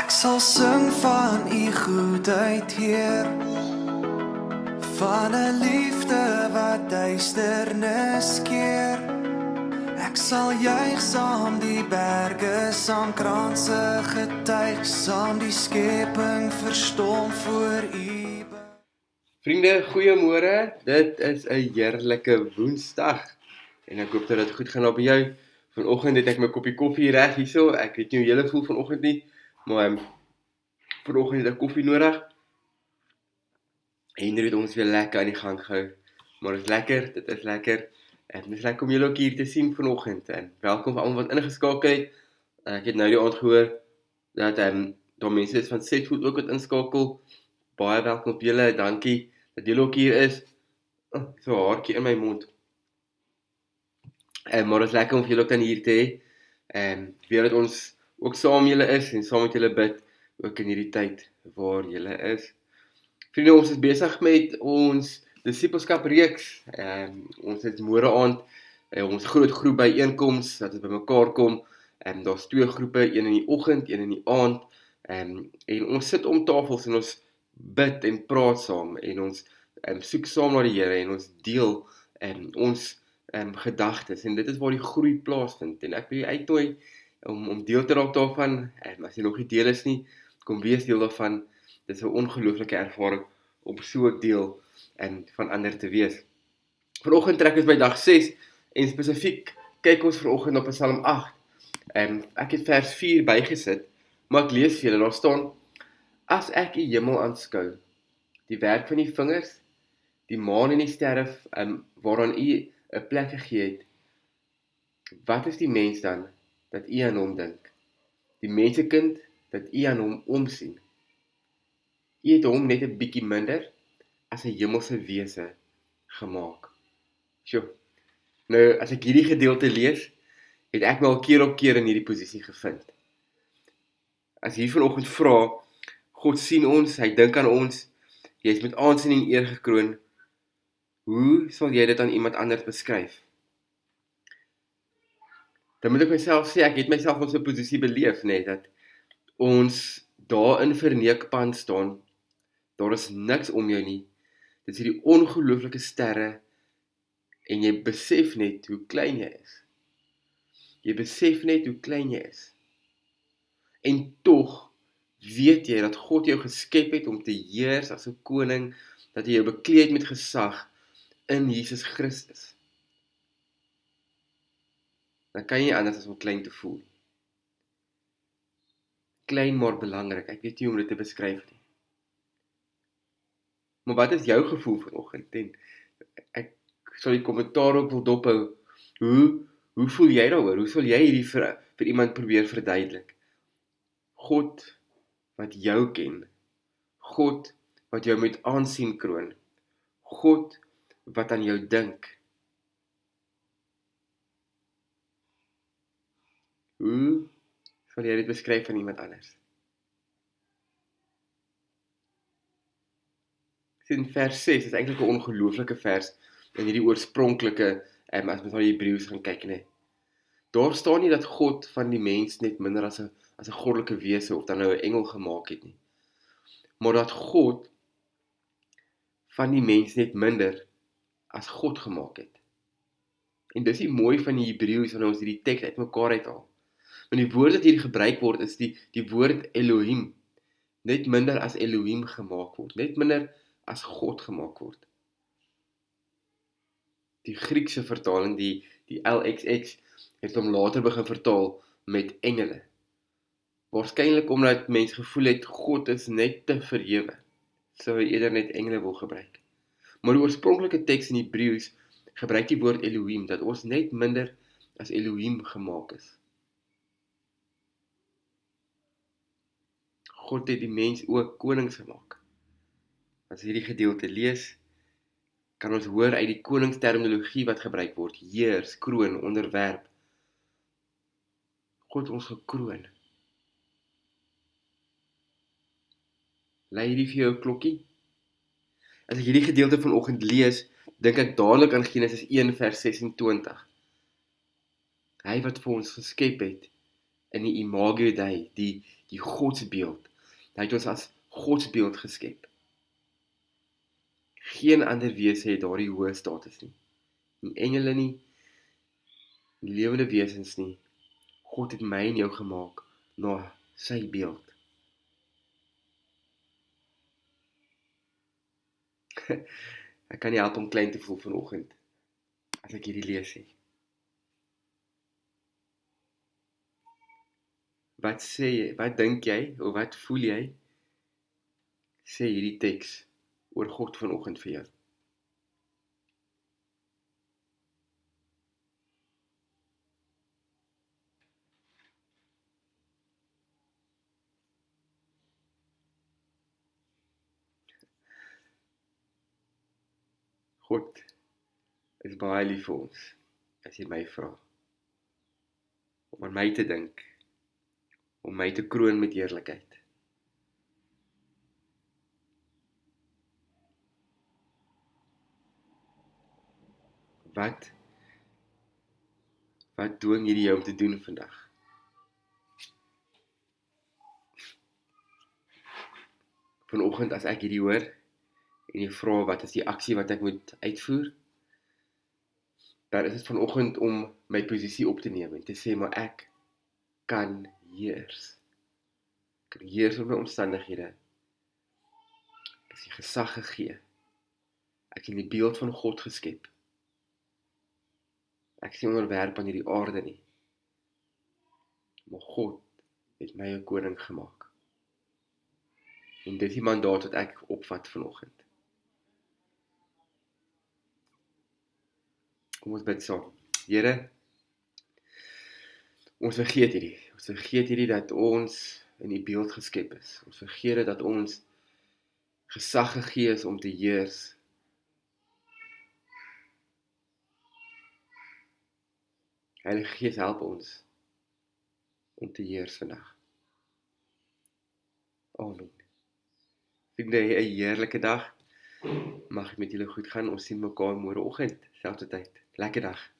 Ek sal sing van u goedheid, Heer, van 'n liefde wat duisternis keer. Ek sal juig saam die berge, saam kranse getuig, saam die skepping verstom voor u. Vriende, goeiemôre. Dit is 'n heerlike Woensdag en ek hoop dat dit goed gaan by jou. Vanoggend het ek my koppie koffie reg hierso. Ek weet nie hoe julle voel vanoggend nie, maar vanoggend het ek koffie nodig. En dit ons weer lekker aan die gang gehou. Maar dit is lekker, dit is lekker. En dit is lekker om julle ook hier te sien vanoggend. En welkom vir almal wat ingeskakel het. Ek het nou die aand gehoor dat daar mense is van Setfood ook wat inskakel. Baie welkom op julle, dankie dat julle ook hier is. So 'n haartjie in my mond. Maar dit is lekker om julle ook dan hier te hê. Weer dat ons ook saam julle is en saam met julle bid, ook in hierdie tyd waar julle is. Vriende, ons is besig met ons disipelskap reeks. Ons het môre aand ons groot groep byeenkoms, dat ons bymekaar kom. Daar's 2 groepe, een in die oggend, een in die aand. En ons sit om tafels en ons bid en praat saam en ons soek saam na die Here en ons deel ons gedagtes en dit is waar die groei plaasvind en ek wil jou uitnooi om deel te raak daarvan. As jy nog nie deel is nie, kom wees deel daarvan. Dit is 'n ongelooflike ervaring om so deel van ander te wees. Vanoggend trek ons by dag 6 en spesifiek kyk ons vanoggend op Psalm 8. Ek het vers 4 bygesit, maar ek lees vir julle, daar staan: As ek die hemel aanskou, die werk van die vingers, die maan en die sterre waaraan u 'n plek gegee het, wat is die mens dan, dat u aan hom dink? Die mensekind, dat u aan hom omsien. U het hom net 'n bietjie minder as 'n hemelse wese gemaak. Sjoe. Nou, as ek hierdie gedeelte lees, het ek my al keer op keer in hierdie posisie gevind. As jy vanoggend vra, God sien ons, hy dink aan ons, jy is met aansien en eer gekroon, hoe sal jy dit aan iemand anders beskryf? Dan moet ek myself sê, ek het myself in so 'n posisie beleef, net dat ons daar in verneekpan staan, daar is niks om jou nie, dit is hierdie ongelooflike sterre, en jy besef net hoe klein jy is. Jy besef net hoe klein jy is. En tog weet jy dat God jou geskep het om te heers as 'n koning, dat hy jou bekleed het met gesag in Jesus Christus. Dan kan jy nie anders as om klein te voel. Klein maar belangrik, ek weet nie hoe om dit te beskryf nie. Maar wat is jou gevoel vanoggend? En ek sal die kommentaar ook wil dophou. Hoe voel jy daaroor? Hoe sal jy hierdie vir iemand probeer verduidelik? God wat jou ken, God wat jou met aansien kroon, God wat aan jou dink. Hoe sal jy dit beskryf aan iemand anders? In vers 6 is eintlik 'n ongelooflike vers in hierdie oorspronklike, as ons na die Hebreëus gaan kyk, nee. Daar staan nie dat God van die mens net minder as 'n goddelike wese of dan nou 'n engel gemaak het nie. Maar dat God van die mens net minder as God gemaak het. En dis die mooi van die Hebreëus wanneer ons hierdie teks uitmekaar uithaal. Want die woord wat hier gebruik word is die woord Elohim. Net minder as Elohim gemaak word. Net minder as God gemaak word. Die Griekse vertaling, die LXX, het hom later begin vertaal met engele. Waarskynlik omdat mense gevoel het, God is net te verhewe, sou hy eerder net engele wil gebruik. Maar die oorspronklike teks in Hebreëus gebruik die woord Elohim, dat ons net minder as Elohim gemaak is. God het die mens ook konings gemaak. As hierdie gedeelte lees, kan ons hoor uit die koningsterminologie wat gebruik word, heers, kroon, onderwerp. God ons gekroon. Lei hierdie vir jou 'n klokkie? As ek hierdie gedeelte vanoggend lees, dink ek dadelik aan Genesis 1 vers 26. Hy wat vir ons geskep het in die imago Dei, die godsbeeld. Hy het ons as godsbeeld geskep. Geen ander wese het daardie hoë status nie. Nie engele nie, nie lewende wesens nie. God het my en jou gemaak na sy beeld. Ek kan nie help om klein te voel vanoggend as ek hierdie lees nie. Wat sê jy, wat dink jy, of wat voel jy, sê hierdie teks oor God vanoggend vir jou? God is baie lief vir ons, as jy my vra, om aan my te dink, om my te kroon met heerlikheid. Wat dwing hierdie jou om te doen vandag? Vanoggend as ek hierdie hoor, en jy vra wat is die aksie wat ek moet uitvoer, dan is dit vanoggend om my posisie op te neem en te sê, maar ek kan heers. Ek kan heers oor my omstandighede. Ek is die gesag gegee. Ek is in die beeld van God geskep. Ek is nie onderwerp aan hierdie aarde nie. Maar God het my 'n koning gemaak. En dit is die mandaat wat ek opvat vanoggend. Kom ons bid saam. Here, ons vergeet hierdie. Ons vergeet hierdie dat ons in die beeld geskep is. Ons vergeet dit dat ons gesag gegee is om te heers. Heilige Gees, help ons om te heers vandag. Amen. Vriende, 'n heerlike dag. Mag dit met julle goed gaan. Ons sien mekaar môreoggend, selfde tyd. Lekker dag.